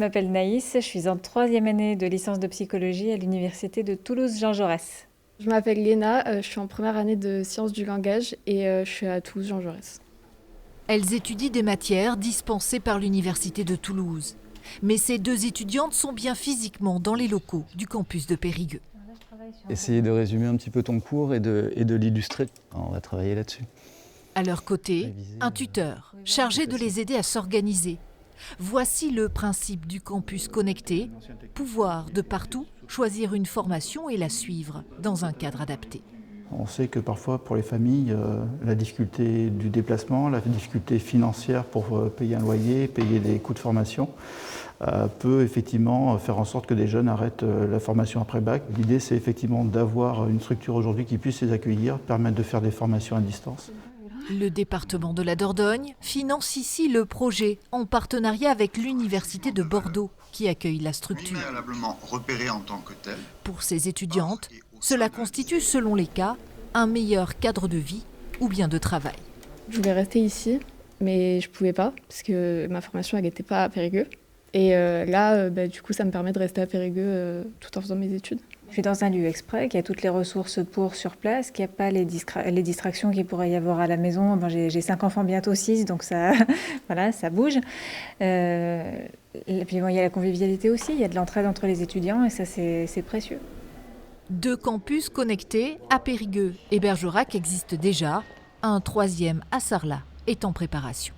m'appelle Naïs, je suis en 3e année de licence de psychologie à l'université de Toulouse-Jean Jaurès. Je m'appelle Léna, je suis en première année de sciences du langage et je suis à Toulouse-Jean Jaurès. Elles étudient des matières dispensées par l'université de Toulouse. Mais ces deux étudiantes sont bien physiquement dans les locaux du campus de Périgueux. Essayer de résumer un petit peu ton cours et de l'illustrer. On va travailler là-dessus. À leur côté, un tuteur chargé de les aider à s'organiser. Voici le principe du campus connecté, pouvoir de partout choisir une formation et la suivre dans un cadre adapté. On sait que parfois pour les familles, la difficulté du déplacement, la difficulté financière pour payer un loyer, payer des coûts de formation, peut effectivement faire en sorte que des jeunes arrêtent la formation après bac. L'idée, c'est effectivement d'avoir une structure aujourd'hui qui puisse les accueillir, permettre de faire des formations à distance. Le département de la Dordogne finance ici le projet en partenariat avec l'université de Bordeaux qui accueille la structure. En tant que tel. Pour ces étudiantes, cela constitue, selon les cas, un meilleur cadre de vie ou bien de travail. Je voulais rester ici, mais je ne pouvais pas parce que ma formation n'était pas à Périgueux. Et là, du coup, ça me permet de rester à Périgueux tout en faisant mes études. Je suis dans un lieu exprès qui a toutes les ressources pour sur place, qui n'a pas les distractions qu'il pourrait y avoir à la maison. Bon, j'ai 5 enfants, bientôt 6, donc ça, voilà, ça bouge. Et puis bon, il y a la convivialité aussi, il y a de l'entraide entre les étudiants et ça c'est précieux. 2 campus connectés à Périgueux et Bergerac existent déjà. Un 3e à Sarlat est en préparation.